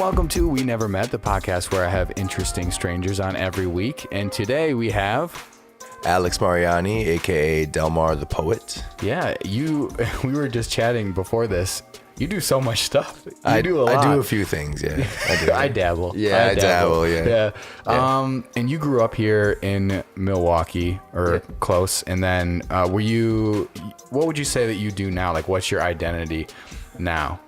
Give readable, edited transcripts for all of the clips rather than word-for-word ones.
welcome to We Never Met, the podcast where I have interesting strangers on every week. And today we have... Alex Mariani, a.k.a. DelMar The Poet. Yeah, we were just chatting before this. You do so much stuff. I do a lot. I do a few things, yeah. I dabble. Yeah, I dabble, yeah. And you grew up here in Milwaukee, or close. And then what would you say that you do now? Like, what's your identity now?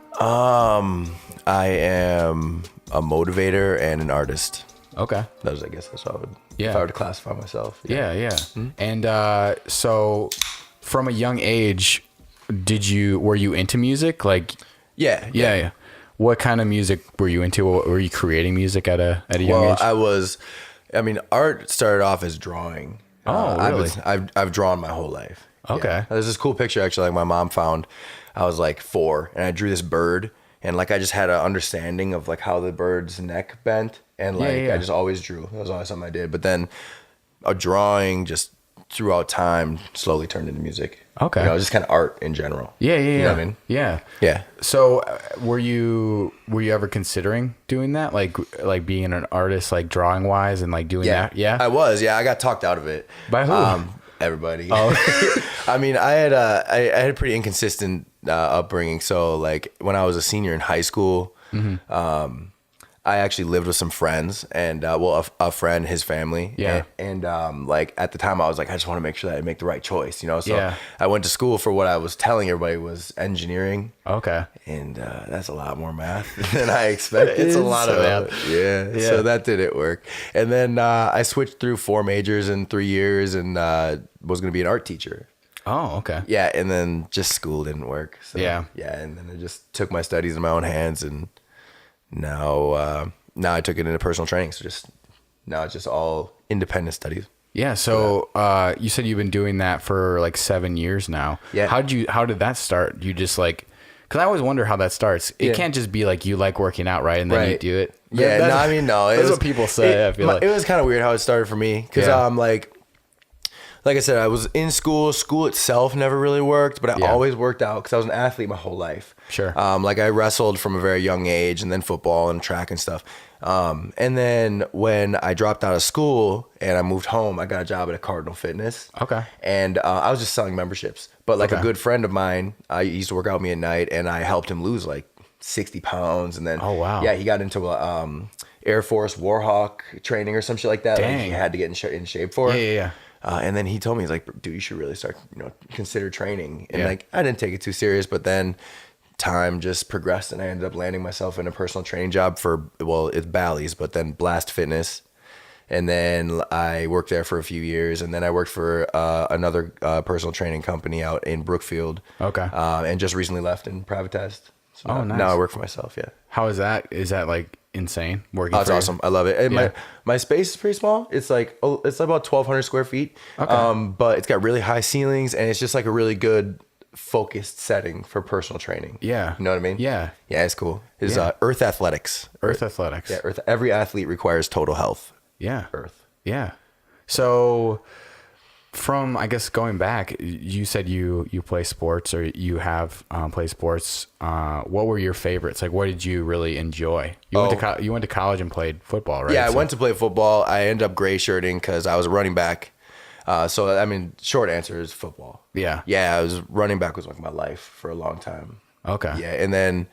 I am a motivator and an artist. Okay. I guess that's what I would, if I were to classify myself. Yeah. Mm-hmm. And so from a young age, were you into music? Like, yeah. What kind of music were you into? Were you creating music at a young age? Art started off as drawing. Oh, really? I've drawn my whole life. Okay. Yeah. There's this cool picture actually, like my mom found. I was like 4 and I drew this bird, and like I just had an understanding of like how the bird's neck bent, and like I just always drew. That was always something I did. But then a drawing just throughout time slowly turned into music. Okay. Just kind of art in general. Yeah. You know what I mean? Yeah. So were you ever considering doing that? Like being an artist, like drawing wise and like doing that? Yeah. I was. Yeah. I got talked out of it. By who? Everybody. Oh. I had a pretty inconsistent upbringing. So like when I was a senior in high school, I actually lived with some friends, and a friend, his family. Yeah. And like at the time I was like, I just want to make sure that I make the right choice, So I went to school for what I was telling everybody was engineering. Okay. And that's a lot more math than I expected. It's a lot of math. Yeah. So that didn't work. And then I switched through 4 majors in 3 years, and was going to be an art teacher. Oh, okay. Yeah. And then just school didn't work. So, yeah. And then I just took my studies in my own hands, and now I took it into personal training. So now it's just all independent studies. Yeah. So you said you've been doing that for like 7 years now. Yeah. How did that start? You just like, because I always wonder how that starts. It can't just be like you like working out, right? And then you do it. Yeah. No. That's what people say. I feel like it was kind of weird how it started for me, because like I said, I was in school. School itself never really worked, but I always worked out because I was an athlete my whole life. Sure. Like I wrestled from a very young age, and then football and track and stuff. And then when I dropped out of school and I moved home, I got a job at a Cardinal Fitness. Okay. And I was just selling memberships. But like a good friend of mine, he used to work out with me at night, and I helped him lose like 60 pounds. And then, yeah, he got into Air Force Warhawk training or some shit like that. Dang. Like he had to get in shape for. Yeah. And then he told me, he's like, dude, you should really start, consider training. And like, I didn't take it too serious, but then time just progressed, and I ended up landing myself in a personal training job for, it's Bally's, but then Blast Fitness. And then I worked there for a few years, and then I worked for another personal training company out in Brookfield. Okay. And just recently left in private test. So nice. Now I work for myself, yeah. How is that? Is that like insane working? Oh, it's awesome. I love it. And my space is pretty small. It's like it's about 1,200 square feet. Okay. But it's got really high ceilings, and it's just like a really good focused setting for personal training. Yeah. You know what I mean? Yeah. Yeah, it's cool. It's Earth Athletics. Earth Athletics. Yeah, Earth. Every athlete requires total health. Yeah. Earth. Yeah. So from, I guess, going back, you said you play sports, or you have played sports. What were your favorites? Like, what did you really enjoy? You went to college and played football, right? Yeah, I went to play football. I ended up gray shirting because I was a running back. Short answer is football. Yeah. Yeah, running back was like my life for a long time. Okay. Yeah, and then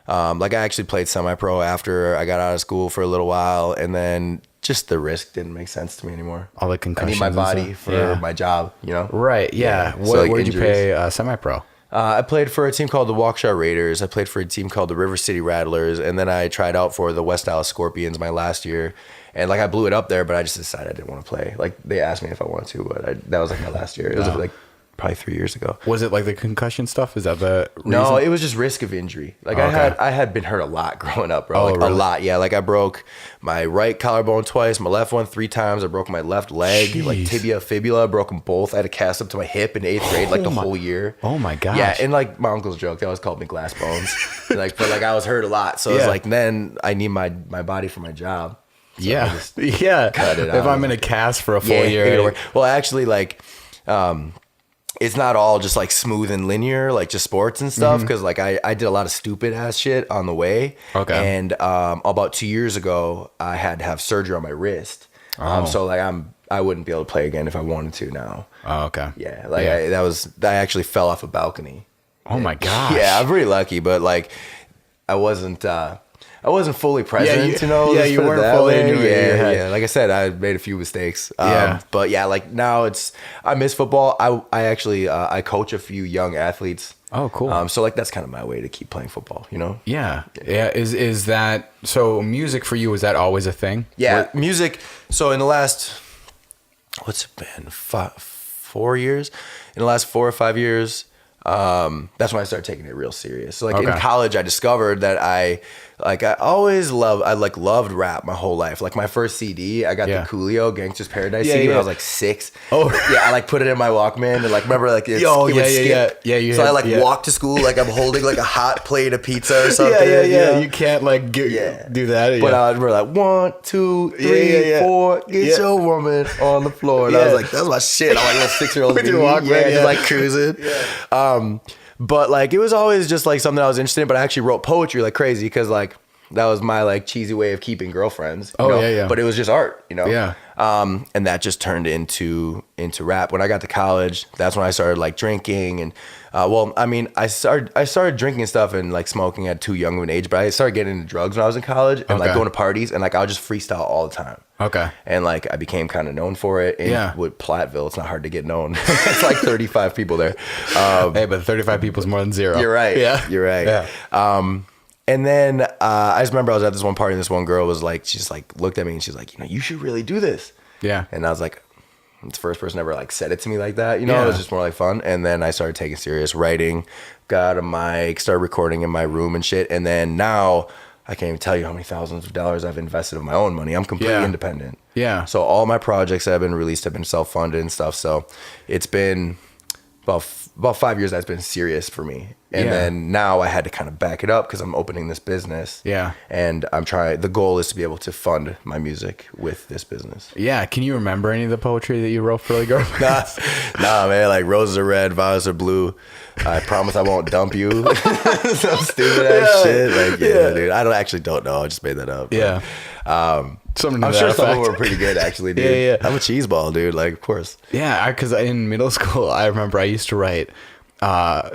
I actually played semi-pro after I got out of school for a little while, and then just the risk didn't make sense to me anymore. All the concussions. I need my body for my job, Right, yeah. Where did you play semi-pro? I played for a team called the Waukesha Raiders. I played for a team called the River City Rattlers, and then I tried out for the West Dallas Scorpions my last year. And I blew it up there, but I just decided I didn't want to play. They asked me if I wanted to, but that was my last year. It was probably 3 years ago. Was it the concussion stuff? Is that the reason? No, it was just risk of injury. I had been hurt a lot growing up, bro. Really? A lot. Yeah, I broke my right collarbone twice, my left one 3 times. I broke my left leg, Jeez. Tibia, fibula. I broke them both. I had a cast up to my hip in 8th grade, the whole year. Oh my gosh. Yeah, and my uncles joke, they always called me glass bones. But I was hurt a lot, so it's then I need my body for my job. So yeah. Cut it out. If I'm in a cast for a full year. Well, actually, it's not all just like smooth and linear, like just sports and stuff. Cause like I did a lot of stupid ass shit on the way. Okay. And about 2 years ago, I had to have surgery on my wrist. So like I wouldn't be able to play again if I wanted to now. Oh, okay. Yeah. Like I actually fell off a balcony. Oh my gosh. Yeah, I'm pretty lucky, but like I wasn't fully present, you know. Yeah, you weren't fully in your head. Yeah. Like I said, I made a few mistakes. Yeah. But yeah, like now I miss football. I actually I coach a few young athletes. Oh, cool. So like that's kind of my way to keep playing football, you know. Yeah. Is that so? Music for you, was that always a thing? Yeah, music. So in the last, what's it been, 4 years? In the last 4 or 5 years, that's when I started taking it real serious. So like in college, I discovered that I loved rap my whole life. Like my first CD, I got the Coolio Gangsta's Paradise CD when I was like 6. Oh yeah, I like put it in my Walkman and like remember like it would skip. So I like walk to school like I'm holding like a hot plate of pizza or something. You know? You can't like do that. But I remember like 1, 2, 3, 4, get your woman on the floor. And I was like, that's my shit. I'm like a little 6-year-old with your Walkman, just like cruising. But like it was always just like something I was interested in. But I actually wrote poetry like crazy because like that was my like cheesy way of keeping girlfriends. You know? But it was just art, you know. Yeah. And that just turned into rap. When I got to college, that's when I started like drinking and I started drinking and stuff and like smoking at too young of an age. But I started getting into drugs when I was in college and like going to parties and like I would just freestyle all the time. Okay. And like I became kind of known for it. And with Platteville, it's not hard to get known. It's like 35 people there. Hey, but 35 people is more than 0. You're right. Yeah. You're right. Yeah. And then I just remember I was at this one party and this one girl was like, she just like looked at me and she's like, you know, you should really do this. Yeah. And I was like, it's the first person ever like said it to me like that. You know, it was just more like fun. And then I started taking serious writing, got a mic, started recording in my room and shit. And then now I can't even tell you how many thousands of dollars I've invested of my own money. I'm completely independent. Yeah. So all my projects that have been released have been self-funded and stuff. So it's been about 5 years that's been serious for me. And then now I had to kind of back it up because I'm opening this business. Yeah. And the goal is to be able to fund my music with this business. Yeah. Can you remember any of the poetry that you wrote for the girl? Nah, man. Like roses are red, violets are blue. I promise I won't dump you. Some stupid ass shit. Like, dude. I don't know. I just made that up. Yeah. I'm sure some of them were pretty good, actually, dude. I'm a cheeseball, dude. Like, of course. Yeah, because in middle school, I remember I used to write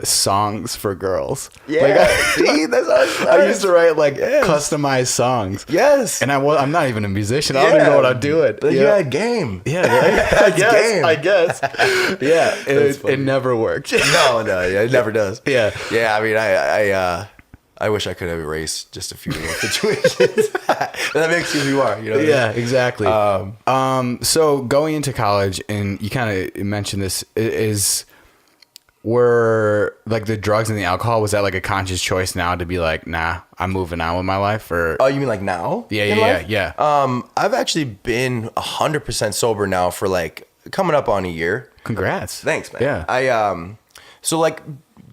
songs for girls. Yeah, see, that's how I used to write like customized songs. Yes, and I'm not even a musician. I don't even know what I'm doing. But you had game. Yeah, I guess. Yeah, it never worked. No, it never does. Yeah. I mean, I wish I could have erased just a few of those situations. That makes you who you are, you know? Yeah, exactly. So going into college, and you kind of mentioned this, were like the drugs and the alcohol, was that like a conscious choice now to be like, nah, I'm moving on with my life? Or oh, you mean like now? Yeah. I've actually been 100% sober now for like coming up on a year. Congrats. Thanks, man. Yeah. So like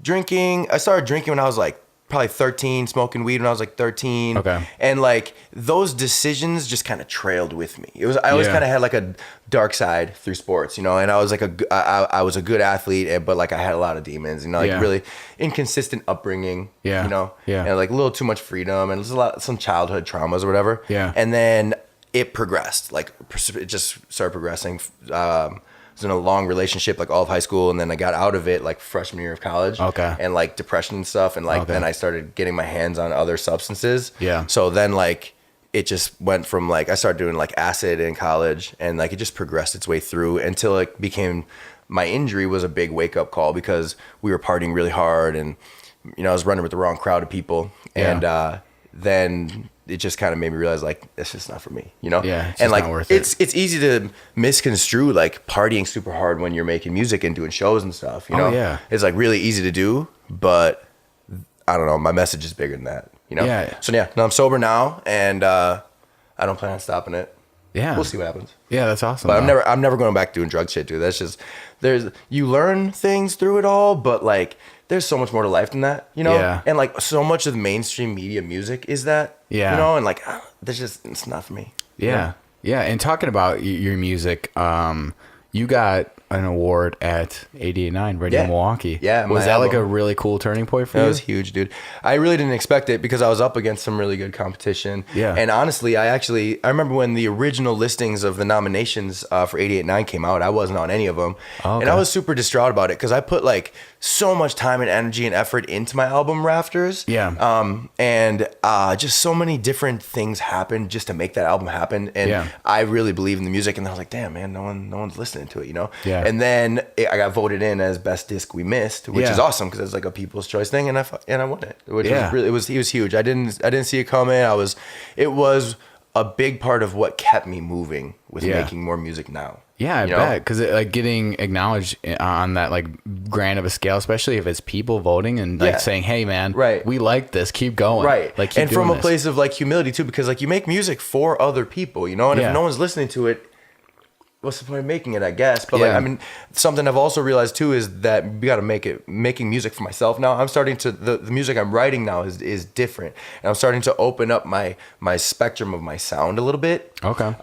drinking, I started drinking when I was like probably 13, smoking weed when I was like 13. Okay. And like those decisions just kind of trailed with me. I always kind of had like a dark side through sports, you know, and I was like I was a good athlete, but like I had a lot of demons, you know, like really inconsistent upbringing, you know, and like a little too much freedom and some childhood traumas or whatever. Yeah. And then it progressed, like it just started progressing. Was in a long relationship like all of high school, and then I got out of it like freshman year of college. Okay. And like depression and stuff, and like then I started getting my hands on other substances. Yeah. So then like it just went from like I started doing like acid in college, and like it just progressed its way through until it became, my injury was a big wake up call because we were partying really hard, and you know I was running with the wrong crowd of people, and then it just kind of made me realize like it's just not for me, you know? Yeah, it's and like not worth it's easy to misconstrue like partying super hard when you're making music and doing shows and stuff, you know? Yeah. It's like really easy to do, but I don't know, my message is bigger than that, you know? Yeah. So no, I'm sober now, and I don't plan on stopping it. Yeah. We'll see what happens. Yeah, that's awesome. But I'm never going back doing drug shit, dude. That's just you learn things through it all, but like there's so much more to life than that, you know? Yeah. And like so much of the mainstream media music is that, you know? And like, it's not for me. Yeah. Yeah. And talking about your music, you got an award at 88.9 Radio Milwaukee. Yeah. Was that like a really cool turning point for you? That was huge, dude. I really didn't expect it because I was up against some really good competition. Yeah. And honestly, I remember when the original listings of the nominations for 88.9 came out, I wasn't on any of them. Oh, okay. And I was super distraught about it because I put like so much time and energy and effort into my album Rafters. Yeah. And just so many different things happened just to make that album happen. And I really believe in the music. And I was like, damn, man, no one's listening to it, you know? Yeah. And then I got voted in as best disc we missed, which is awesome because it's like a people's choice thing, and I won it, which was really, it was huge. I didn't see it coming. It was a big part of what kept me moving with making more music now. Yeah, I bet, because like getting acknowledged on that like grand of a scale, especially if it's people voting and like saying, "Hey, man, we like this, keep going." Right, like keep and from doing a place of like humility too, because like you make music for other people, you know, and if no one's listening to it, what's the point of making it, I guess? But like, I mean, something I've also realized too is that we got to making music for myself now. I'm starting to, the music I'm writing now is different. And I'm starting to open up my spectrum of my sound a little bit. Okay.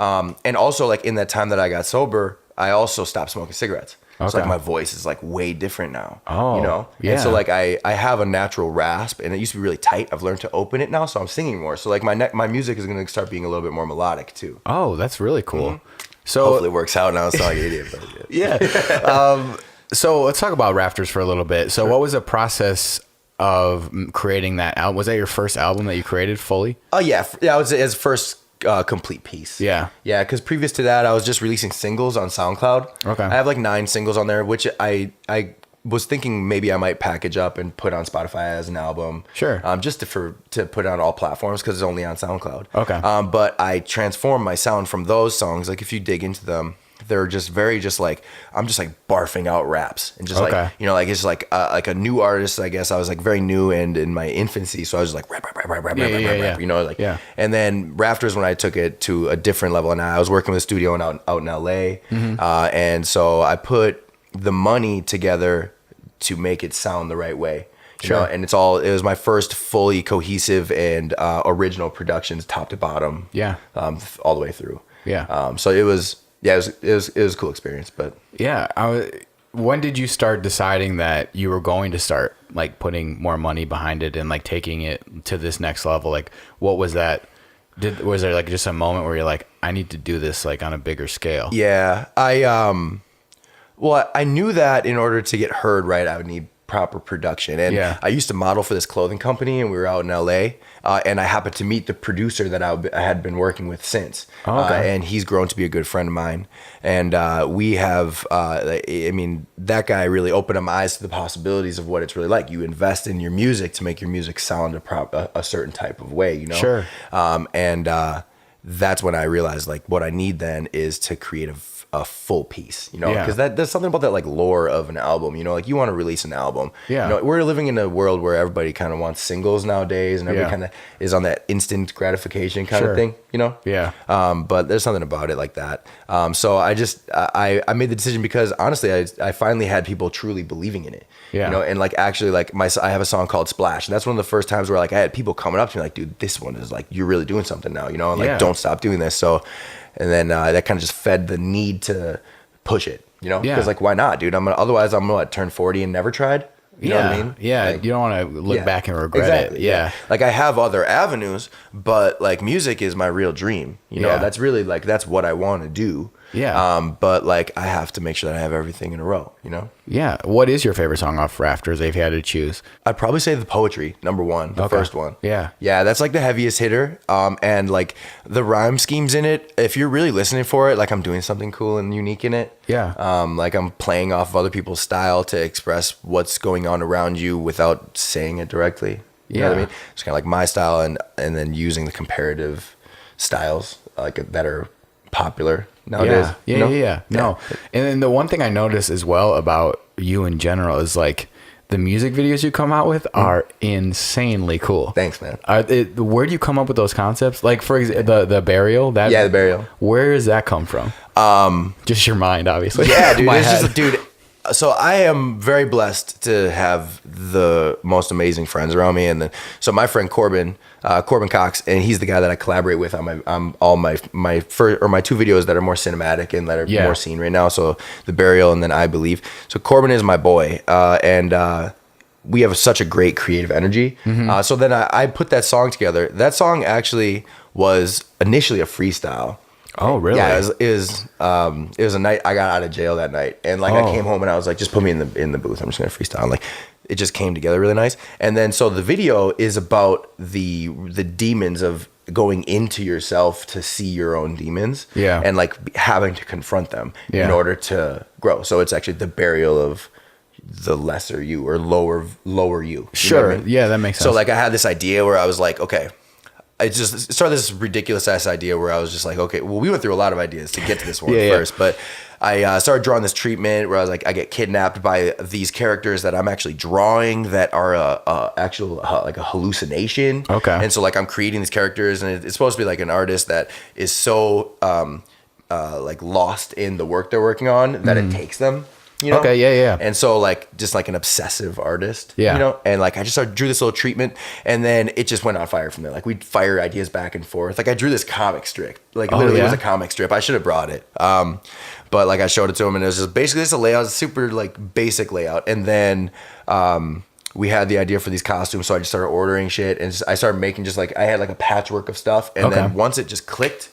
And also like in that time that I got sober, I also stopped smoking cigarettes. Okay. So like my voice is like way different now. Oh, you know? yeah. And so like I have a natural rasp and it used to be really tight. I've learned to open it now, so I'm singing more. So like my music is going to start being a little bit more melodic too. Oh, that's really cool. Mm-hmm. So hopefully it works out now. It's not like an idiot, but So let's talk about Rafters for a little bit. So what was the process of creating that album? Was that your first album that you created fully? Oh yeah. I was his first complete piece. Yeah. Because previous to that, I was just releasing singles on SoundCloud. Okay. I have like 9 singles on there, which I was thinking maybe I might package up and put on Spotify as an album. Sure. Just to put it on all platforms because it's only on SoundCloud. Okay. But I transformed my sound from those songs. Like if you dig into them, they're just very like I'm just like barfing out raps and just like, you know, like it's like a new artist. I guess I was like very new and in my infancy, so I was just like rap, you know, like And then Rafters, when I took it to a different level, and I was working with a studio out in LA, and so I put the money together to make it sound the right way. You know? And it was my first fully cohesive and original productions, top to bottom. Yeah. All the way through. Yeah. So it was a cool experience, but when did you start deciding that you were going to start like putting more money behind it and like taking it to this next level? Like what was that? Was there like just a moment where you're like, I need to do this like on a bigger scale? Yeah. Well, I knew that in order to get heard right, I would need proper production. And I used to model for this clothing company, and we were out in LA, and I happened to meet the producer that I had been working with since. And he's grown to be a good friend of mine. And we have, I mean, that guy really opened up my eyes to the possibilities of what it's really like. You invest in your music to make your music sound a certain type of way, you know? Sure. And that's when I realized like what I need then is to create a full piece, you know, because there's something about that like lore of an album, you know, like you want to release an album. You know, we're living in a world where everybody kind of wants singles nowadays, and everybody kind of is on that instant gratification kind of thing, you know. But there's something about it like that. So I made the decision because honestly, I finally had people truly believing in it. You know, and like actually like I have a song called Splash, and that's one of the first times where like I had people coming up to me like, dude, this one is like, you're really doing something now, you know, and like don't stop doing this. So and then that kind of just fed the need to push it, you know, because like why not, dude? Otherwise I'm gonna turn 40 and never tried. You know what I mean? Yeah. Like, you don't want to look back and regret it. Yeah. Like I have other avenues, but like music is my real dream. You know, that's really like, that's what I want to do. But like I have to make sure that I have everything in a row, you know? Yeah. What is your favorite song off Rafters if you had to choose? I'd probably say The Poetry, number 1, the first one. Yeah, that's like the heaviest hitter. And like the rhyme schemes in it, if you're really listening for it, like I'm doing something cool and unique in it. Like I'm playing off of other people's style to express what's going on around you without saying it directly. You know what I mean? It's kind of like my style and then using the comparative styles like that are popular nowadays. No. And then the one thing I notice as well about you in general is like the music videos you come out with are insanely cool. Thanks, man. Where do you come up with those concepts? Like for example, the burial. The burial. Where does that come from? Just your mind, obviously. Yeah, dude. It's just, dude. So I am very blessed to have the most amazing friends around me, and then so my friend Corbin Cox, and he's the guy that I collaborate with on all my first or my 2 videos that are more cinematic and that are more seen right now. So The Burial and then I Believe. So Corbin is my boy, and we have such a great creative energy. So then I put that song together. That song actually was initially a freestyle. Oh, really? Yeah, it was a night I got out of jail that night, and like I came home and I was like, just put me in the booth. I'm just gonna freestyle. And, like it just came together really nice. And then so the video is about the demons of going into yourself to see your own demons. Yeah. And like having to confront them in order to grow. So it's actually the burial of the lesser you or lower you. Sure. You know what I mean? Yeah, that makes sense. So like I had this idea where I was like, okay. I just started this ridiculous ass idea where I was just like, okay, well, we went through a lot of ideas to get to this one first, but I started drawing this treatment where I was like, I get kidnapped by these characters that I'm actually drawing that are like a hallucination. Okay. And so like I'm creating these characters, and it's supposed to be like an artist that is so like lost in the work they're working on that it takes them. You know? Okay, yeah. And so like just like an obsessive artist, Yeah. you know, and like I just drew this little treatment, and then it just went on fire from there. Like we'd fire ideas back and forth. Like I drew this comic strip, like literally it was a comic strip. I should have brought it. But like I showed it to him, and it was just basically just a layout, super like basic layout. And then we had the idea for these costumes, so I just started ordering shit, and I started making just like I had like a patchwork of stuff, and then once it just clicked,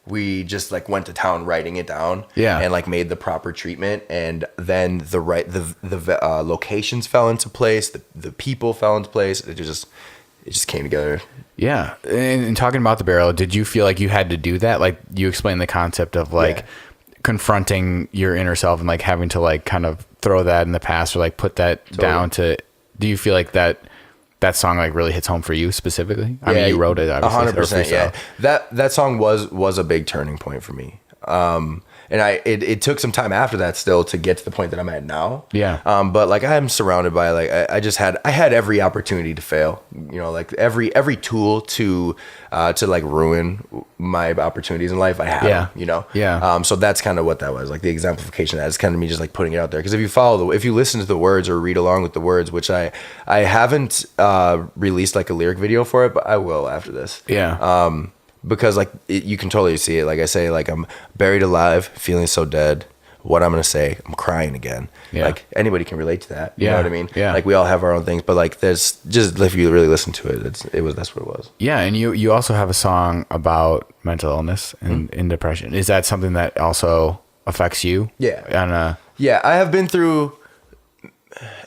we just like went to town writing it down, and like made the proper treatment, and then the locations fell into place, the people fell into place. It just came together. Yeah. And talking about the burial, did you feel like you had to do that? Like you explained the concept of like confronting your inner self and like having to like kind of throw that in the past or like put that down to. Do you feel like that song like really hits home for you specifically? I mean, you wrote it, obviously. 100%. Yeah, that song was a big turning point for me. And it took some time after that still to get to the point that I'm at now. Yeah. But like I'm surrounded by like I had every opportunity to fail. You know, like every tool to like ruin my opportunities in life I had. Yeah. You know. Yeah. So that's kind of what that was, like the exemplification of that. It's kind of me just like putting it out there, because if you listen to the words or read along with the words, which I haven't released like a lyric video for it, but I will after this. Yeah. Because like you can totally see it. Like I say, like I'm buried alive, feeling so dead. What I'm gonna say, I'm crying again. Yeah. Like anybody can relate to that. You know what I mean? Yeah. Like we all have our own things, but like there's just, if you really listen to it, that's what it was. Yeah, and you also have a song about mental illness and depression. Is that something that also affects you? Yeah. Yeah, I have been through.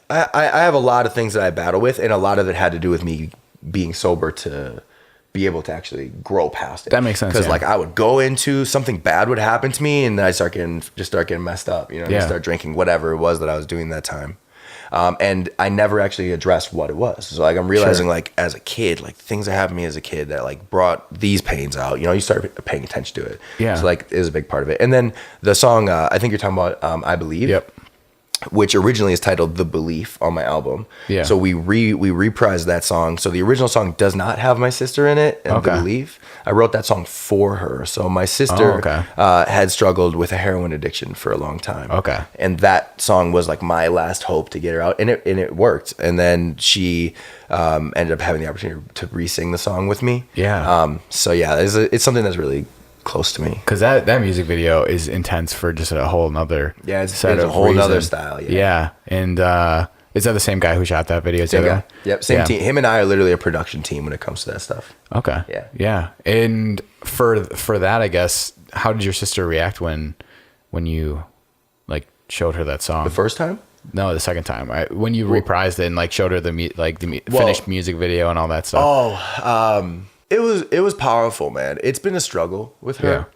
I have a lot of things that I battle with, and a lot of it had to do with me being sober to be able to actually grow past it. That makes sense. Because like I would go into something bad would happen to me, and I start getting messed up. You know, and start drinking whatever it was that I was doing that time. And I never actually addressed what it was. So like I'm realizing like as a kid, like things that happened to me as a kid that like brought these pains out. You know, you start paying attention to it. Yeah. So like it was a big part of it. And then the song I think you're talking about I Believe. Yep. Which originally is titled The Belief on my album. Yeah. So we reprised that song. So the original song does not have my sister in it, and The Belief. I wrote that song for her. So my sister had struggled with a heroin addiction for a long time. Okay. And that song was like my last hope to get her out, and it worked. And then she ended up having the opportunity to re-sing the song with me. Yeah. So yeah, it's something that's really close to me, because that music video is intense for just a whole nother it's a whole nother style. And is that the same guy who shot that video? Same guy. Yep, same team. Him and I are literally a production team when it comes to that stuff. Okay. Yeah. And for that, I guess, how did your sister react when you like showed her that song the first time? No, the second time. When you reprised it and like showed her the finished music video and all that stuff. It was powerful, man. It's been a struggle with her.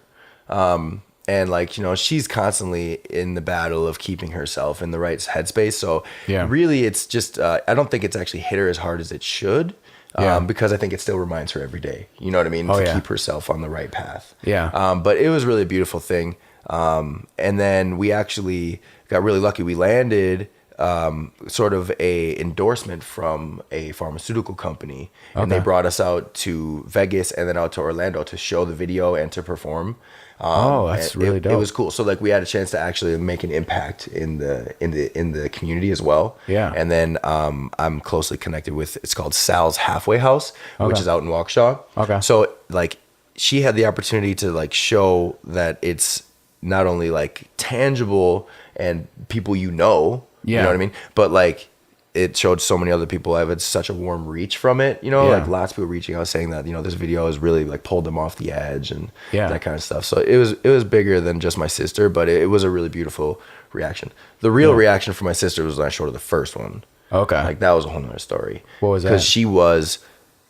And like, you know, she's constantly in the battle of keeping herself in the right headspace. So really it's just, I don't think it's actually hit her as hard as it should. Because I think it still reminds her every day, you know what I mean? To keep herself on the right path. But it was really a beautiful thing. And then we actually got really lucky. We landed sort of a endorsement from a pharmaceutical company, and they brought us out to Vegas and then out to Orlando to show the video and to perform. That's really dope. It was cool. So like we had a chance to actually make an impact in the community as well. Yeah. And then I'm closely connected with, it's called Sal's Halfway House, which is out in Waukesha. Okay. So like she had the opportunity to like show that it's not only like tangible and people you know what I mean, but like it showed so many other people. I've had such a warm reach from it, like lots of people reaching out saying that, this video has really like pulled them off the edge and that kind of stuff. So it was bigger than just my sister, but it was a really beautiful reaction. The real reaction from my sister was when I showed her the first one. Okay. Like that was a whole nother story. What was that? Because she was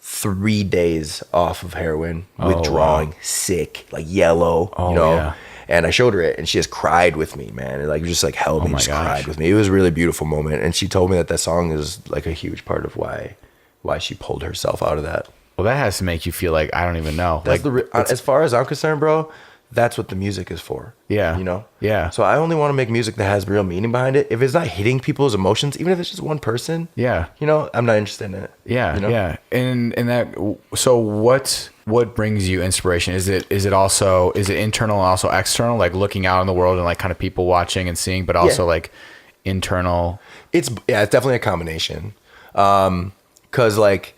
3 days off of heroin, withdrawing, sick, like yellow, Yeah. And I showed her it, and she just cried with me, man. And like just like held me, and just cried with me. It was a really beautiful moment, and she told me that song is like a huge part of why she pulled herself out of that. Well, that has to make you feel like I don't even know. That's like as far as I'm concerned, bro. That's what the music is for. Yeah. Yeah. So I only want to make music that has real meaning behind it. If it's not hitting people's emotions, even if it's just one person, I'm not interested in it. Yeah. Yeah. And that, so what brings you inspiration? Is it internal and also external, like looking out in the world and like kind of people watching and seeing, but also like internal? It's definitely a combination. 'Cause like,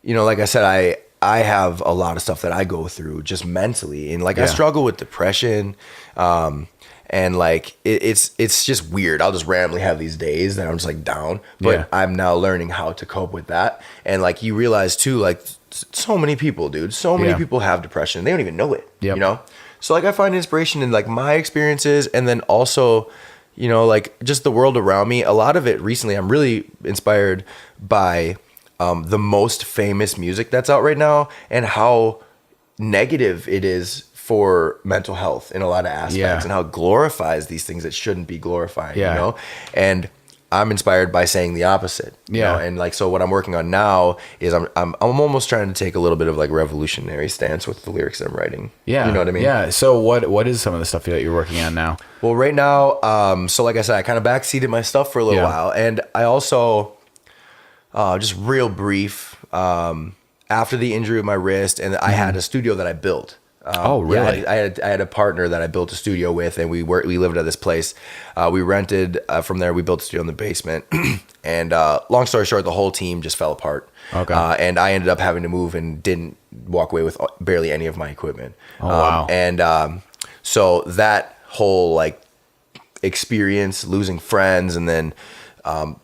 like I said, I have a lot of stuff that I go through just mentally, and like I struggle with depression, and like it's just weird. I'll just randomly have these days that I'm just like down, but I'm now learning how to cope with that. And like you realize too, like so many people, dude, people have depression. They don't even know it, So like I find inspiration in like my experiences, and then also, like just the world around me. A lot of it recently, I'm really inspired by the most famous music that's out right now, and how negative it is for mental health in a lot of aspects, and how it glorifies these things that shouldn't be glorifying, and I'm inspired by saying the opposite, and like, so what I'm working on now is I'm almost trying to take a little bit of like revolutionary stance with the lyrics that I'm writing. You know what I mean? Yeah. So what is some of the stuff that you're working on now? Well, right now, so like I said, I kind of backseated my stuff for a little while, and I also, just real brief, after the injury of my wrist, and I had a studio that I built. Really? Yeah, I had a partner that I built a studio with, and we lived at this place. We rented from there. We built a studio in the basement, and long story short, the whole team just fell apart. Okay. And I ended up having to move and didn't walk away with barely any of my equipment. Oh, wow. And so that whole like experience, losing friends, and then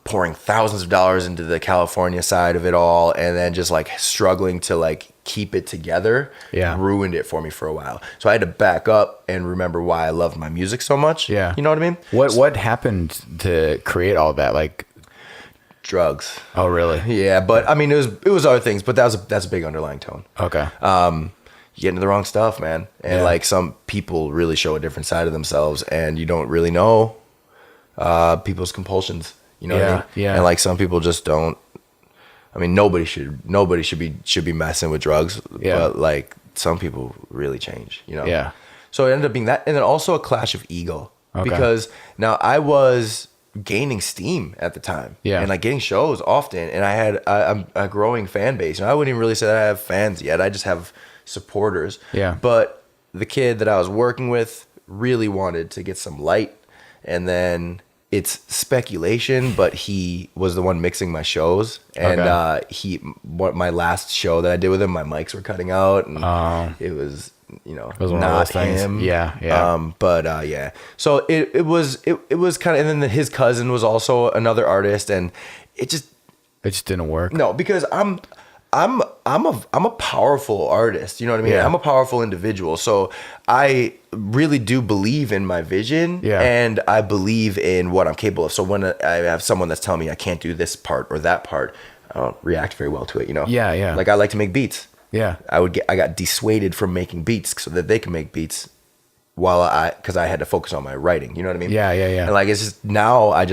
pouring thousands of dollars into the California side of it all, and then just like struggling to like keep it together, ruined it for me for a while. So I had to back up and remember why I loved my music so much. Yeah. You know what I mean? What happened to create all that? Like drugs. Oh, really? Yeah, but I mean, it was other things, but that's a big underlying tone. Okay. You get into the wrong stuff, man. And like some people really show a different side of themselves, and you don't really know people's compulsions. You know what I mean? Yeah. And like some people just don't. I mean, nobody should be messing with drugs. But like some people really change. Yeah. So it ended up being that, and then also a clash of ego, because now I was gaining steam at the time, and like getting shows often, and I had a growing fan base. And I wouldn't even really say that I have fans yet. I just have supporters. Yeah. But the kid that I was working with really wanted to get some light, and then. It's speculation, but he was the one mixing my shows, and my last show that I did with him, my mics were cutting out, and it was not him. Yeah. So it was kind of, and then his cousin was also another artist, and it just didn't work. No, because I'm a powerful artist. You know what I mean? Yeah. I'm a powerful individual. So I really do believe in my vision, and I believe in what I'm capable of. So when I have someone that's telling me I can't do this part or that part, I don't react very well to it, Yeah. Like I like to make beats. Yeah. I got dissuaded from making beats so that they can make beats because I had to focus on my writing, you know what I mean? Yeah. And like, it's just now I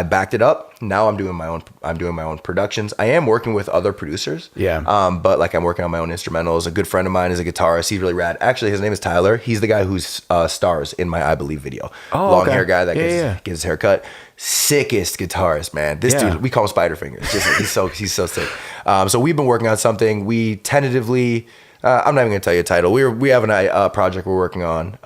backed it up. Now I'm doing my own productions. I am working with other producers. Yeah. But like, I'm working on my own instrumentals. A good friend of mine is a guitarist. He's really rad. Actually, his name is Tyler. He's the guy who's stars in my I Believe video. Oh, long okay. hair guy that gets Yeah. his hair cut. Sickest guitarist, man. This dude, we call him Spiderfingers. He's so sick. So we've been working on something. We tentatively, I'm not even gonna tell you a title. We have a project we're working on.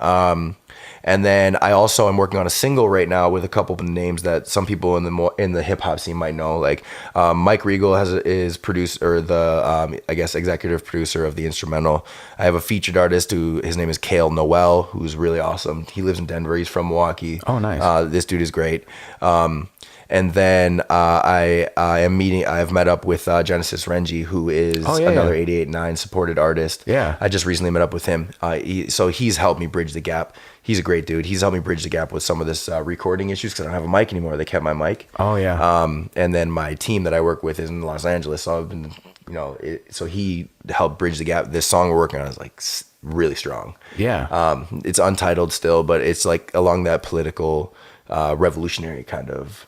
And then I also am working on a single right now with a couple of names that some people in the hip hop scene might know. Like Mike Regal is producer, or the I guess executive producer of the instrumental. I have a featured artist his name is Kale Noel, who's really awesome. He lives in Denver. He's from Milwaukee. Oh, nice. This dude is great. And then I've met up with Genesis Renji, who is another 88.9 supported artist. Yeah. I just recently met up with him. So he's helped me bridge the gap. He's a great dude. He's helped me bridge the gap with some of this recording issues because I don't have a mic anymore. They kept my mic. Oh, yeah. And then my team that I work with is in Los Angeles. So I've been, so he helped bridge the gap. This song we're working on is like really strong. Yeah. It's untitled still, but it's like along that political, revolutionary kind of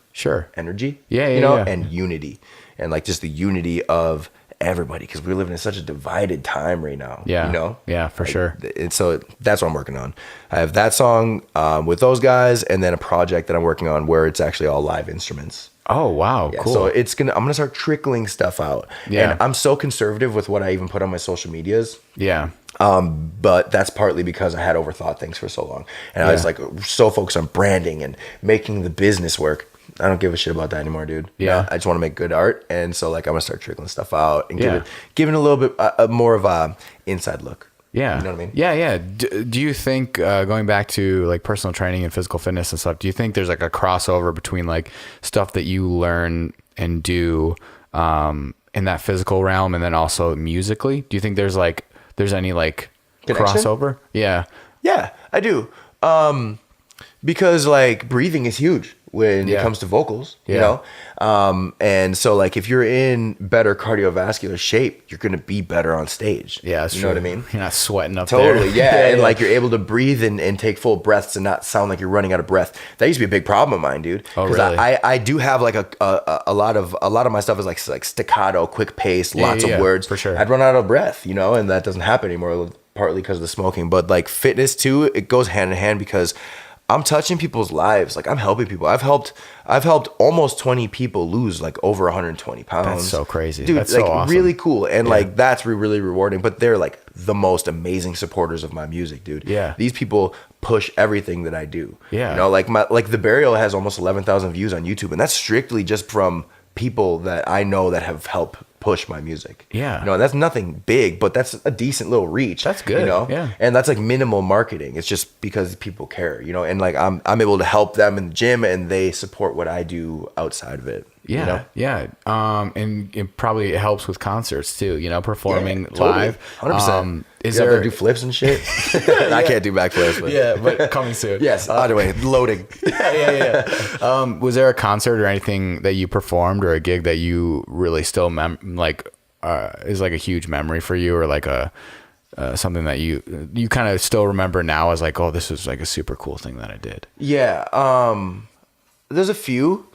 energy. Yeah. And unity, and like just the unity of everybody, because we're living in such a divided time right now. Yeah, for sure. And so that's what I'm working on. I have that song with those guys, and then a project that I'm working on where it's actually all live instruments. Oh, wow. Cool. So I'm gonna start trickling stuff out. And I'm so conservative with what I even put on my social medias. Yeah. But that's partly because I had overthought things for so long, and I was like so focused on branding and making the business work. I don't give a shit about that anymore, dude. Yeah. I just want to make good art. And so like, I'm going to start trickling stuff out and giving a little bit more of a inside look. Yeah. You know what I mean? Yeah. Do you think, going back to like personal training and physical fitness and stuff, do you think there's like a crossover between like stuff that you learn and do, in that physical realm and then also musically? Do you think there's any like connection? Crossover? Yeah. Yeah, I do. Because like breathing is huge when it comes to vocals, you know? And so like, if you're in better cardiovascular shape, you're going to be better on stage. Yeah, that's you true. know what I mean? You're not sweating up there. Totally, yeah. And like, you're able to breathe and take full breaths and not sound like you're running out of breath. That used to be a big problem of mine, dude. Oh, Because really? I do have like a lot of my stuff is like staccato, quick pace, lots of words. For sure. I'd run out of breath, and that doesn't happen anymore, partly because of the smoking. But like fitness too, it goes hand in hand because I'm touching people's lives. Like, I'm helping people. I've helped almost 20 people lose like over 120 pounds. That's so crazy. Dude, that's like so awesome. really cool. And like, that's really rewarding. But they're like the most amazing supporters of my music, dude. Yeah. These people push everything that I do. Yeah. Like The Burial has almost 11,000 views on YouTube. And that's strictly just from people that I know that have helped push my music. Yeah. And that's nothing big, but that's a decent little reach. That's good. Yeah. And that's like minimal marketing. It's just because people care, and like I'm able to help them in the gym and they support what I do outside of it. Yeah. Yeah. And it probably helps with concerts too, performing totally. live. 100%. Is there there do flips and shit? I can't do backflips, but but coming soon. Yes. Either way, loading. Yeah. Was there a concert or anything that you performed or a gig that you really still is like a huge memory for you, or like a something that you kind of still remember now as like, oh, this was like a super cool thing that I did? Yeah. There's a few,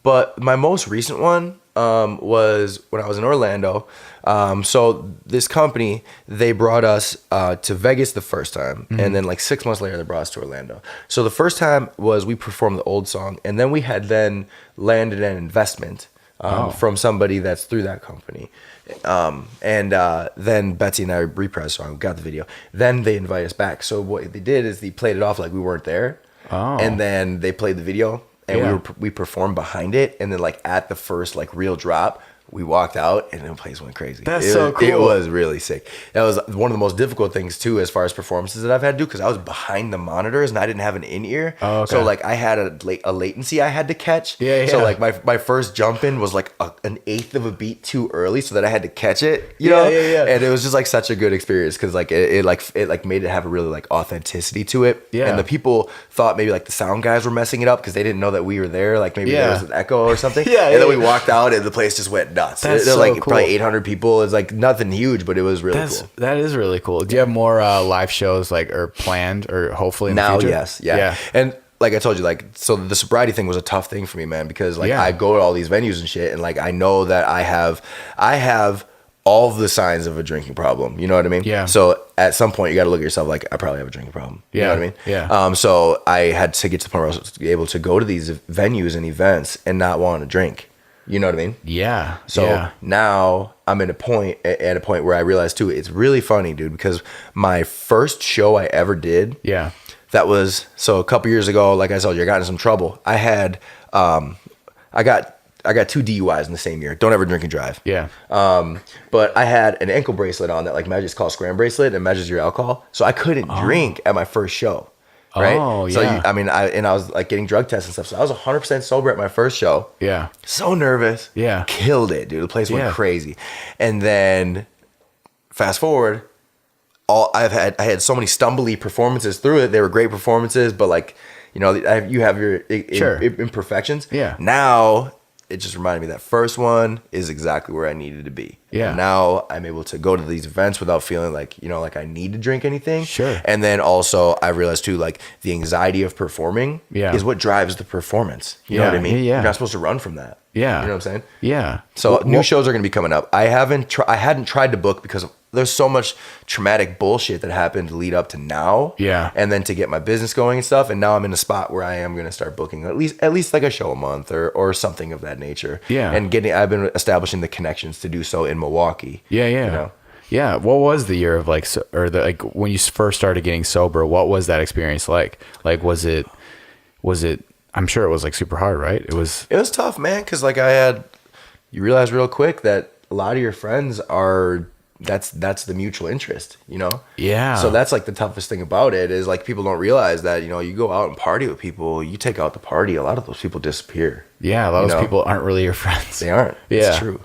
but my most recent one was when I was in Orlando. So this company, they brought us to Vegas the first time, and then like 6 months later they brought us to Orlando. So the first time was we performed the old song, and then we had landed an investment from somebody that's through that company. And then Betsy and I repressed song, we got the video. Then they invited us back. So what they did is they played it off like we weren't there. Oh. And then they played the video, and we performed behind it. And then like at the first like real drop, we walked out and the place went crazy. That's so cool. It was really sick. That was one of the most difficult things too, as far as performances that I've had to do, because I was behind the monitors and I didn't have an in-ear. Oh, okay. So like I had a latency I had to catch. Yeah. So like my first jump in was like an eighth of a beat too early, so that I had to catch it. You know? Yeah. And it was just like such a good experience, because like it made it have a really like authenticity to it. Yeah. And the people thought maybe like the sound guys were messing it up because they didn't know that we were there. Like maybe there was an echo or something. And then we walked out and the place just went nuts. That's They're so like cool. probably 800 people. It's like nothing huge, but it was really cool. That is really cool. Do you have more live shows like or planned or hopefully in the future? Yes, yeah. And like I told you, like, so the sobriety thing was a tough thing for me, man, because like I go to all these venues and shit, and like I know that I have all of the signs of a drinking problem. You know what I mean? Yeah. So at some point you got to look at yourself like, I probably have a drinking problem. You know what I mean? Yeah. So I had to get to the point where I was able to go to these venues and events and not want to drink. You know what I mean? Yeah. So now I'm at a point where I realized too, it's really funny, dude, because my first show I ever did. Yeah. That was, so a couple years ago, like I told you, I got in some trouble. I had, I got 2 DUIs in the same year. Don't ever drink and drive. Yeah. But I had an ankle bracelet on that like measures, called scram bracelet, and measures your alcohol. So I couldn't drink at my first show. Right. Oh, so yeah. I was like getting drug tests and stuff. So I was 100% sober at my first show. Yeah. So nervous. Yeah. Killed it, dude. The place went crazy. And then fast forward, I had so many stumbly performances through it. They were great performances, but like, you know, you have your imperfections. Yeah. Now it just reminded me that first one is exactly where I needed to be. Yeah. And now I'm able to go to these events without feeling like, you know, like I need to drink anything. Sure. And then also I realized too, like the anxiety of performing is what drives the performance. You know what I mean? Yeah. You're not supposed to run from that. Yeah. You know what I'm saying? Yeah. So new shows are going to be coming up. I hadn't tried to book because there's so much traumatic bullshit that happened to lead up to now. Yeah. And then to get my business going and stuff. And now I'm in a spot where I am going to start booking at least like a show a month or something of that nature. Yeah. And I've been establishing the connections to do so in Milwaukee. Yeah. You know? Yeah. What was the year of when you first started getting sober? What was that experience like? Like, was it, I'm sure it was like super hard, right? It was tough, man. Cause like you realize real quick that a lot of your friends that's the mutual interest, you know? Yeah. So that's like the toughest thing about it is like people don't realize that, you know, you go out and party with people, you take out the party, a lot of those people disappear. Yeah. A lot of those people aren't really your friends. They aren't. Yeah. It's true.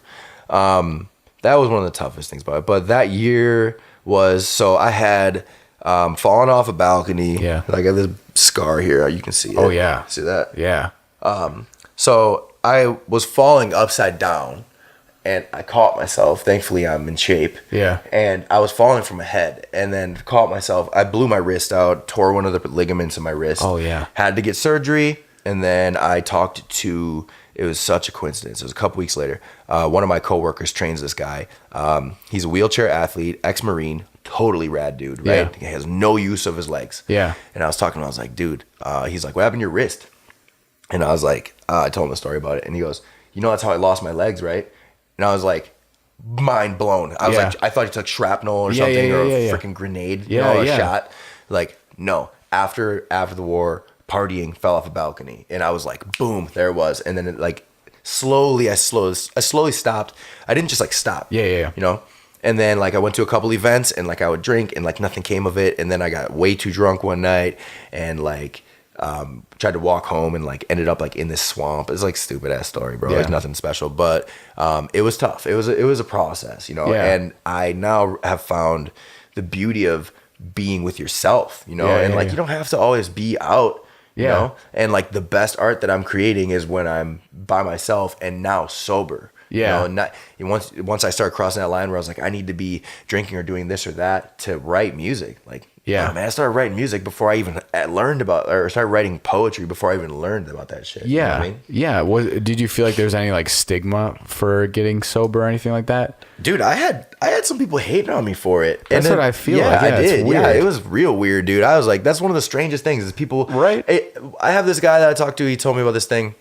That was one of the toughest things about it. But that year was, so I had fallen off a balcony. Yeah. I got this scar here. You can see it. Oh, yeah. See that? Yeah. So I was falling upside down and I caught myself. Thankfully, I'm in shape. Yeah. And I was falling from ahead and then caught myself. I blew my wrist out, tore one of the ligaments in my wrist. Oh, yeah. Had to get surgery. And then I talked to, it was such a coincidence. It was a couple weeks later. One of my coworkers trains this guy. He's a wheelchair athlete, ex-Marine, totally rad dude, right? Yeah. He has no use of his legs. Yeah. And I was talking to him. I was like, dude, he's like, what happened to your wrist? And I was like, I told him the story about it. And he goes, you know, that's how I lost my legs, right? And I was like, mind blown. I was like, I thought he took shrapnel or something or a freaking grenade, you know, a shot. Like, no. After the war, partying, fell off a balcony. And I was like, boom, there it was. And then it like slowly stopped. I didn't just like stop. Yeah. You know? And then like I went to a couple events and like I would drink and like nothing came of it. And then I got way too drunk one night and like tried to walk home and like ended up like in this swamp. It's like stupid ass story, bro. It's nothing special, but it was tough. It was a process, you know. And I now have found the beauty of being with yourself, you know. And like you don't have to always be out, you know. And like the best art that I'm creating is when I'm by myself and now sober. Yeah. You know, once I started crossing that line where I was like, I need to be drinking or doing this or that to write music. Like, man, I started writing music before I even learned about, or started writing poetry before I even learned about that shit. Yeah. You know what I mean? Yeah. Did you feel like there was any like stigma for getting sober or anything like that? Dude, I had some people hating on me for it. That's what I feel like. I did. It's weird. Yeah, it was real weird, dude. I was like, that's one of the strangest things is people. Right. I have this guy that I talked to. He told me about this thing.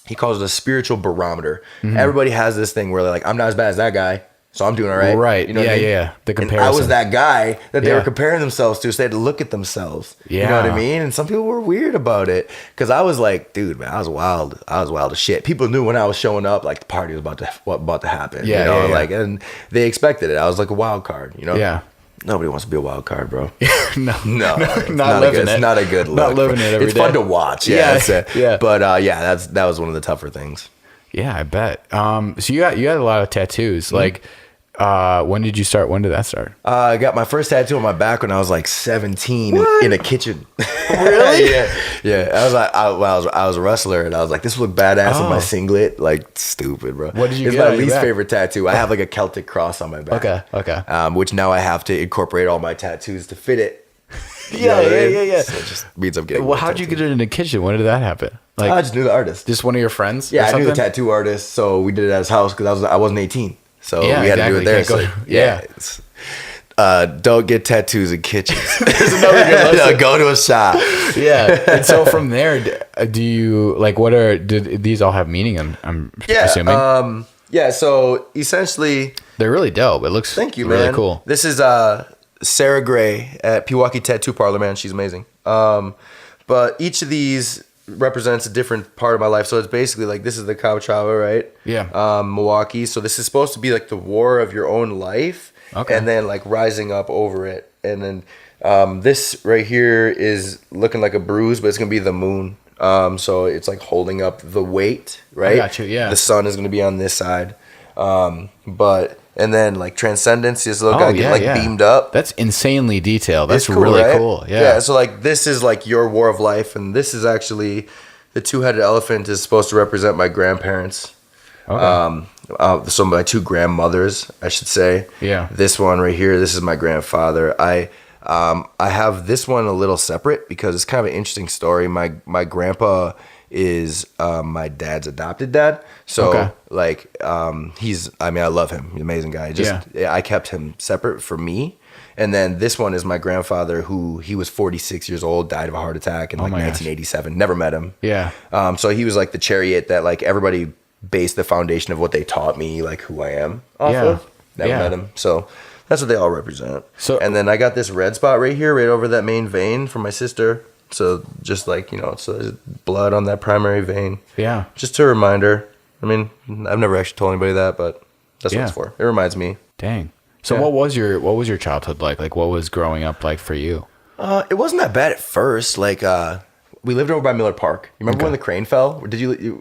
He calls it a spiritual barometer. Mm-hmm. Everybody has this thing where they're like, I'm not as bad as that guy, so I'm doing all right. Right. You know what I mean? Yeah. The comparison. And I was that guy that they were comparing themselves to, so they had to look at themselves. Yeah. You know what I mean? And some people were weird about it. Because I was like, dude, man, I was wild. I was wild as shit. People knew when I was showing up, like the party was about to happen. Yeah. You know, like, and they expected it. I was like a wild card, you know? Yeah. Nobody wants to be a wild card, bro. No, it's not living it. It's not a good look. Not living it every it's day. fun to watch. Yeah. Yeah. But that was one of the tougher things. Yeah, I bet. So you had a lot of tattoos. Mm-hmm. Like, When did you start? When did that start? I got my first tattoo on my back when I was like 17 in a kitchen. Really? Yeah. I was like, I was a wrestler, and I was like, this would look badass in my singlet. Like, stupid, bro. What did you It's get my on your least back? favorite tattoo. I have like a Celtic cross on my back. Okay. Which now I have to incorporate all my tattoos to fit it. Yeah. So it just means I'm getting. Well, how'd you get it in the kitchen? When did that happen? Like, I just knew the artist. just one of your friends? Yeah, or I knew the something? tattoo artist, so we did it at his house because I wasn't 18, so Yeah, we had to do it exactly. there. Can't So, go- yeah. it's, don't get tattoos in kitchens. There's another good lesson. Go to a shop. Yeah. And so from there, do you like did these all have meaning? I'm assuming. Yeah. So essentially, They're really dope. It looks thank you, really man. cool. This is Sarah Gray at Milwaukee Tattoo Parlor, man. She's amazing. But each of these represents a different part of my life. So it's basically like, this is the Cow Chava, right? Yeah. Milwaukee. So this is supposed to be like the war of your own life. Okay. And then like rising up over it. And then this right here is looking like a bruise, but it's going to be the moon. So it's like holding up the weight, right? I got you, yeah. The sun is going to be on this side. And then like transcendence is looking beamed up. That's insanely detailed. That's It's cool, really right? cool. Yeah. So like this is like your war of life, and this is actually the two-headed elephant is supposed to represent my grandparents. Okay. So my two grandmothers, I should say. Yeah. This one right here, this is my grandfather. I have this one a little separate because it's kind of an interesting story. My grandpa is my dad's adopted dad. So Okay. like I love him. He's an amazing guy. I kept him separate from me. And then this one is my grandfather, who he was 46 years old, died of a heart attack in like my gosh. 1987. Never met him. Yeah. So he was like the chariot that like everybody based the foundation of what they taught me, like who I am off of. Never met him. So that's what they all represent. So- and then I got this red spot right here, right over that main vein from my sister. So just like, so there's blood on that primary vein. Yeah. Just a reminder. I mean, I've never actually told anybody that, but that's what it's for. It reminds me. Dang. So Yeah. what was your childhood like? Like, what was growing up like for you? It wasn't that bad at first. Like, we lived over by Miller Park. You remember when the crane fell?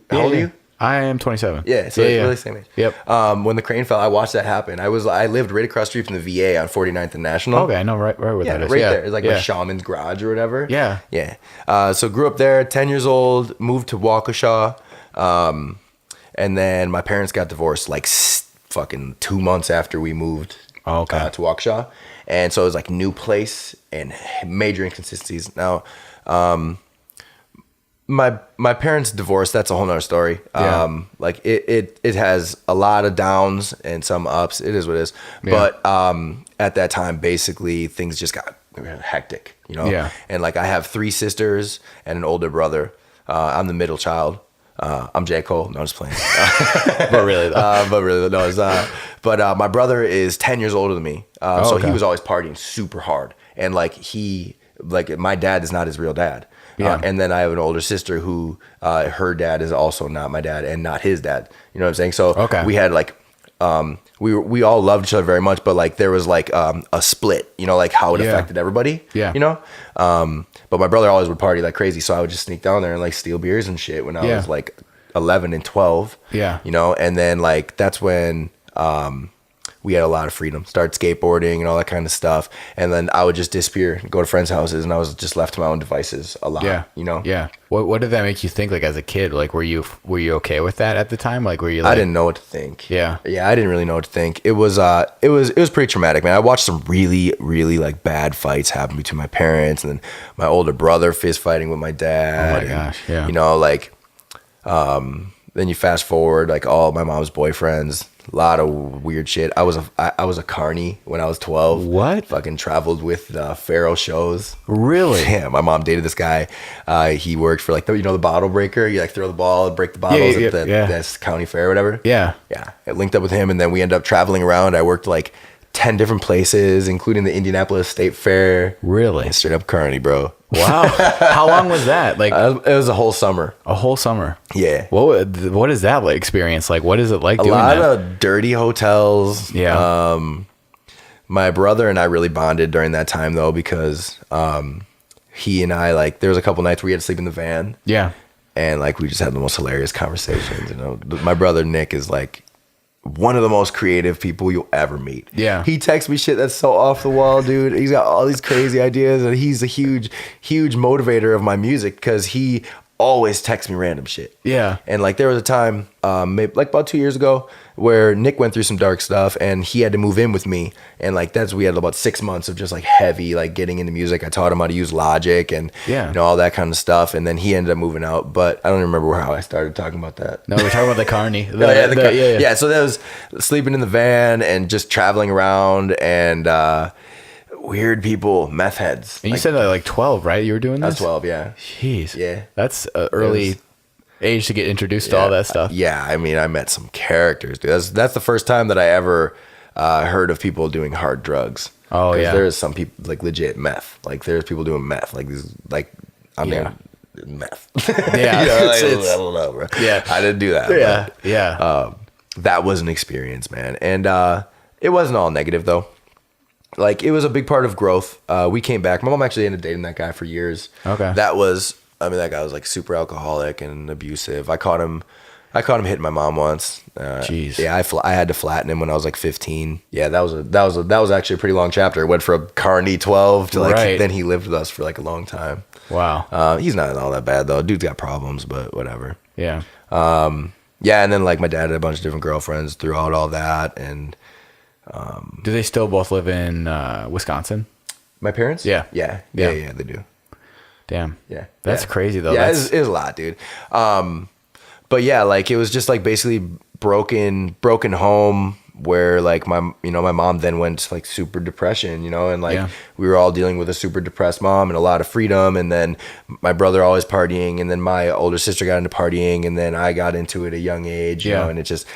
How old are you? I am 27. Yeah, so really same age. Yep. When the crane fell, I watched that happen. I lived right across the street from the VA on 49th and National. Okay, I know right where that is. Right yeah. there. It's like my shaman's garage or whatever. Yeah. Yeah. So grew up there, 10 years old, moved to Waukesha. And then my parents got divorced like fucking 2 months after we moved to Waukesha. And so it was like new place and major inconsistencies. Now, my parents divorced. That's a whole nother story. Yeah. Like it has a lot of downs and some ups. It is what it is. Yeah. But at that time, basically things just got hectic, Yeah. And like I have 3 sisters and an older brother. I'm the middle child. I'm J. Cole. No, I'm just playing. But really, no. But my brother is 10 years older than me. So okay. he was always partying super hard. And like my dad is not his real dad. Yeah. And then I have an older sister who her dad is also not my dad and not his dad. You know what I'm saying? So we had like we all loved each other very much, but like there was like a split, like how it affected everybody. Yeah. But my brother always would party like crazy, so I would just sneak down there and like steal beers and shit when I was like 11 and 12. Yeah. And then like that's when we had a lot of freedom, start skateboarding and all that kind of stuff. And then I would just disappear, go to friends' houses, and I was just left to my own devices a lot. Yeah. Yeah. What did that make you think? Like as a kid, like were you okay with that at the time? Like were you? Like, I didn't know what to think. Yeah. Yeah, I didn't really know what to think. It was pretty traumatic, man. I watched some really, really like bad fights happen between my parents and then my older brother fist fighting with my dad. Oh my gosh. Yeah. Then you fast forward, like all my mom's boyfriends, a lot of weird shit. I was a carny when I was 12. What? Fucking traveled with Pharaoh shows. Really? Yeah, my mom dated this guy. He worked for like the bottle breaker. You like throw the ball and break the bottles at the county fair or whatever. Yeah. Yeah. I linked up with him, and then we ended up traveling around. I worked like 10 different places, including the Indianapolis State Fair. Really? Straight up carny, bro. Wow. How long was that? Like It was a whole summer. a whole summer. Yeah. What is that like experience like? What is it like A doing lot that? of dirty hotels. Yeah. My brother and I really bonded during that time though, because he and I, like, there was a couple nights where we had to sleep in the van. Yeah. And like we just had the most hilarious conversations. My brother Nick is like one of the most creative people you'll ever meet. Yeah. He texts me shit that's so off the wall, dude. He's got all these crazy ideas, and he's a huge motivator of my music because he always texts me random shit. Yeah. And like there was a time, maybe like about 2 years ago, where Nick went through some dark stuff and he had to move in with me. And like we had about 6 months of just like heavy, like getting into music. I taught him how to use Logic and all that kind of stuff. And then he ended up moving out, but I don't remember how I started talking about that. No, we're talking about the Carney. Yeah. So that was sleeping in the van and just traveling around and weird people, meth heads. And you said like 12, right? You were doing this? I was 12, yeah. Jeez. Yeah. That's early age to get introduced to all that stuff. Yeah, I mean, I met some characters, dude. That's the first time that I ever heard of people doing hard drugs. Oh yeah, there's some people like legit meth. Like there's people doing meth. Like these, like I mean, meth. Yeah, I don't know, bro. Yeah, I didn't do that. Yeah, but, yeah. That was an experience, man, and it wasn't all negative though. Like it was a big part of growth. We came back. My mom actually ended up dating that guy for years. Okay, that guy was like super alcoholic and abusive. I caught him hitting my mom once. Jeez. Yeah, I had to flatten him when I was like 15. Yeah, that was actually a pretty long chapter. It went from Carney 12 to like then he lived with us for like a long time. Wow. He's not all that bad though. Dude's got problems, but whatever. Yeah. Yeah, and then like my dad had a bunch of different girlfriends throughout all that. And do they still both live in Wisconsin? My parents? Yeah, they do. Damn. Yeah. That's crazy though. Yeah, it was a lot, dude. But yeah, like it was just like basically broken home where like my mom then went to like super depression, and like we were all dealing with a super depressed mom and a lot of freedom. And then my brother always partying. And then my older sister got into partying. And then I got into it at a young age, and it's just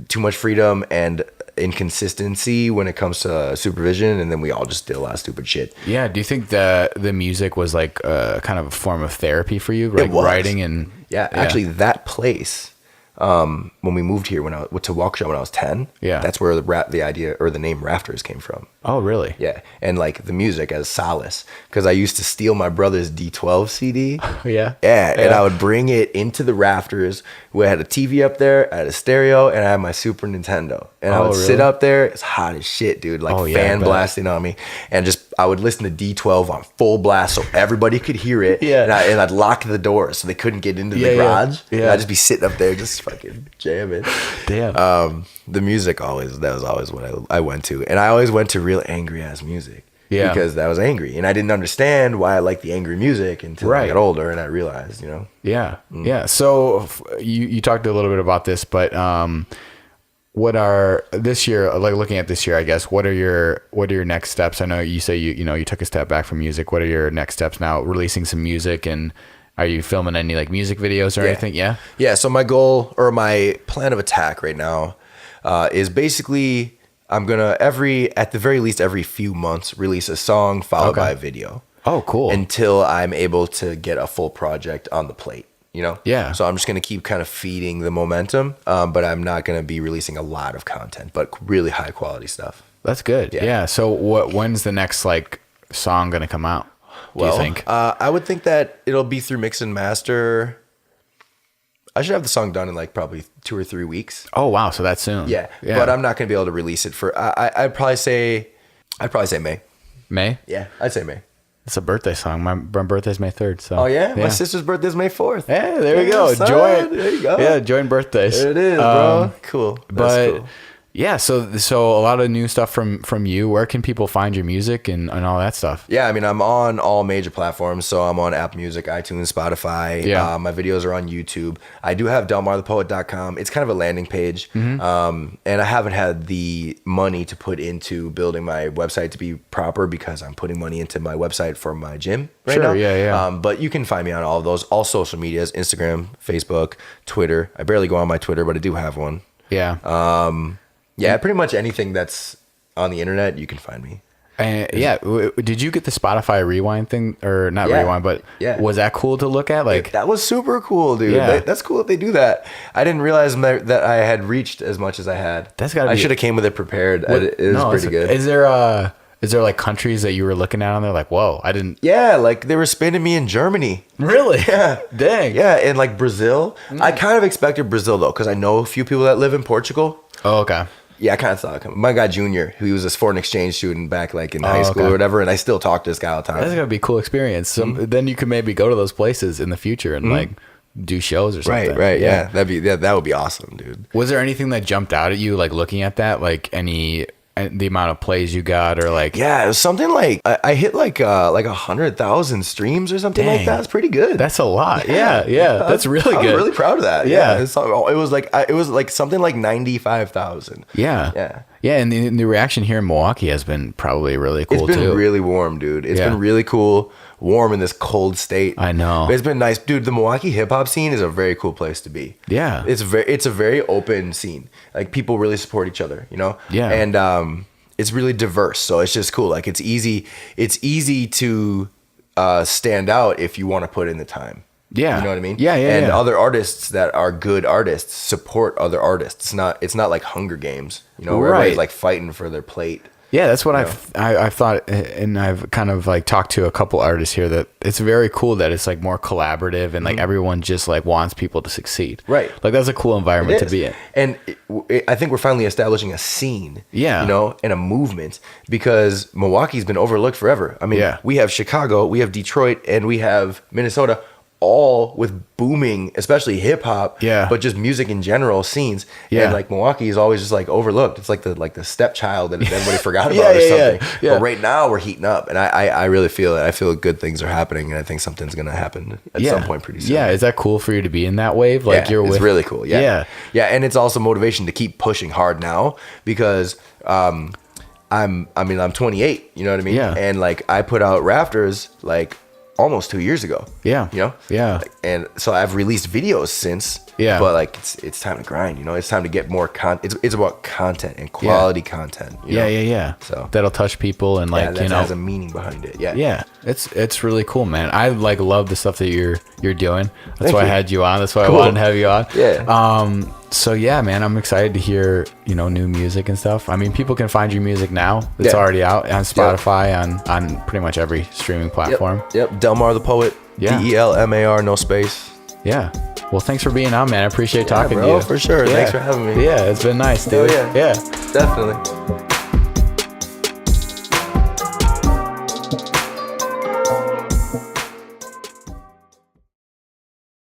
too much freedom and inconsistency when it comes to supervision, and then we all just did a lot of stupid shit. Yeah. Do you think that the music was like kind of a form of therapy for you, like writing and actually that place when we moved here when I went to Waukesha when I was 10, that's where the idea or the name Rafters came from. Oh, really? Yeah, and like the music as solace, because I used to steal my brother's D12 CD. Yeah, and I would bring it into the Rafters. We had a TV up there, I had a stereo, and I had my Super Nintendo. And I would sit up there, it's hot as shit, dude, like fan blasting on me, and just I would listen to D12 on full blast so everybody could hear it. Yeah, and I'd lock the doors so they couldn't get into the garage. Yeah, I'd just be sitting up there just fucking jamming. Damn. The music that was always what I went to, and I always went to real angry ass music. Yeah, because I was angry, and I didn't understand why I liked the angry music until I got older, and I realized, Yeah, yeah. So you talked a little bit about this, but what are this year? Like looking at this year, I guess. What are your next steps? I know you say you took a step back from music. What are your next steps now? Releasing some music, and are you filming any like music videos or anything? Yeah. Yeah. So my goal or my plan of attack right now is basically I'm gonna at the very least every few months release a song followed by a video. Oh, cool. Until I'm able to get a full project on the plate. Yeah. So I'm just gonna keep kind of feeding the momentum, but I'm not gonna be releasing a lot of content, but really high quality stuff. That's good. Yeah. So when's the next like song gonna come out? Do you think? I would think that it'll be through mix and master. I should have the song done in like probably 2 or 3 weeks. Oh wow, so that's soon. Yeah. But I'm not gonna be able to release it for. I'd probably say May. May? Yeah, I'd say May. It's a birthday song. My birthday's May 3rd. So. Oh yeah? My sister's birthday's May 4th. Yeah, there you go. Son. Join. There you go. Yeah, join birthdays. There it is, bro. Cool. That's cool. Yeah, so a lot of new stuff from you. Where can people find your music and all that stuff? Yeah, I mean, I'm on all major platforms. So I'm on Apple Music, iTunes, Spotify. Yeah. My videos are on YouTube. I do have DelMarThePoet.com. It's kind of a landing page. Mm-hmm. And I haven't had the money to put into building my website to be proper because I'm putting money into my website for my gym right now. Yeah. But you can find me on all of those, all social medias, Instagram, Facebook, Twitter. I barely go on my Twitter, but I do have one. Yeah. Yeah, pretty much anything that's on the internet, you can find me. Yeah. Did you get the Spotify rewind thing or not rewind, but was that cool to look at? Like that was super cool, dude. Yeah. That's cool that they do that. I didn't realize that I had reached as much as I had. That's gotta be. I should have came with it prepared. It was pretty good. Is there Is there like countries that you were looking at on there like, whoa, I didn't. Yeah, like they were spinning me in Germany. Really? Yeah. Dang. Yeah, and like Brazil. I kind of expected Brazil though, because I know a few people that live in Portugal. Oh, okay. Yeah, I kind of saw it coming. My guy Junior, he was a foreign exchange student back like in high school or whatever, and I still talk to this guy all the time. That's gonna be a cool experience. So then you could maybe go to those places in the future and like do shows or something. Right. Yeah, that would be awesome, dude. Was there anything that jumped out at you, like looking at that, like the amount of plays you got, or like? Yeah, it was something like I hit like 100,000 streams or something like that. It's pretty good. That's a lot. Yeah. That's really good. I'm really proud of that. Yeah. It was like something like 95,000. Yeah. And the reaction here in Milwaukee has been probably really cool too. It's been really warm, dude. It's been really cool, warm in this cold state. I know. But it's been nice, dude. The Milwaukee hip hop scene is a very cool place to be. Yeah. It's a very open scene. Like people really support each other, you know? Yeah. And it's really diverse, so it's just cool. Like it's easy to stand out if you want to put in the time. Yeah. You know what I mean? Yeah. And other artists that are good artists support other artists. It's not like Hunger Games, you know, where everybody's like fighting for their plate. Yeah, that's what I've thought, and I've kind of like talked to a couple artists here that it's very cool that it's like more collaborative and like everyone just like wants people to succeed. Right. Like that's a cool environment to be in. And I think we're finally establishing a scene. Yeah. You know, and a movement, because Milwaukee's been overlooked forever. I mean, we have Chicago, we have Detroit, and we have Minnesota, all with booming, especially hip hop, but just music in general scenes. And like Milwaukee is always just like overlooked. It's like the stepchild that everybody forgot about or something. But right now we're heating up, and I really feel it. I feel good things are happening, and I think something's gonna happen at some point pretty soon. Yeah, is that cool for you to be in that wave? Like it's really cool. Yeah, and it's also motivation to keep pushing hard now, because I'm 28. You know what I mean? Yeah. And like I put out Rafters like almost 2 years ago. Yeah. You know? Yeah. And so I've released videos since. Yeah. But like it's time to grind, you know? It's time to get more content. It's about content and quality content. You know? Yeah. So that'll touch people and like, that has a meaning behind it. Yeah. Yeah. It's really cool, man. I like love the stuff that you're doing. That's why I had you on. That's why I wanted to have you on. Yeah. So yeah, man, I'm excited to hear, new music and stuff. I mean, people can find your music now. It's already out on Spotify, on pretty much every streaming platform. Yep. DelMar The Poet. Yeah. DelMar, no space. Yeah. Well, thanks for being on, man. I appreciate talking to you. For sure. Yeah. Thanks for having me. Yeah, it's been nice, dude. Oh, yeah. Definitely.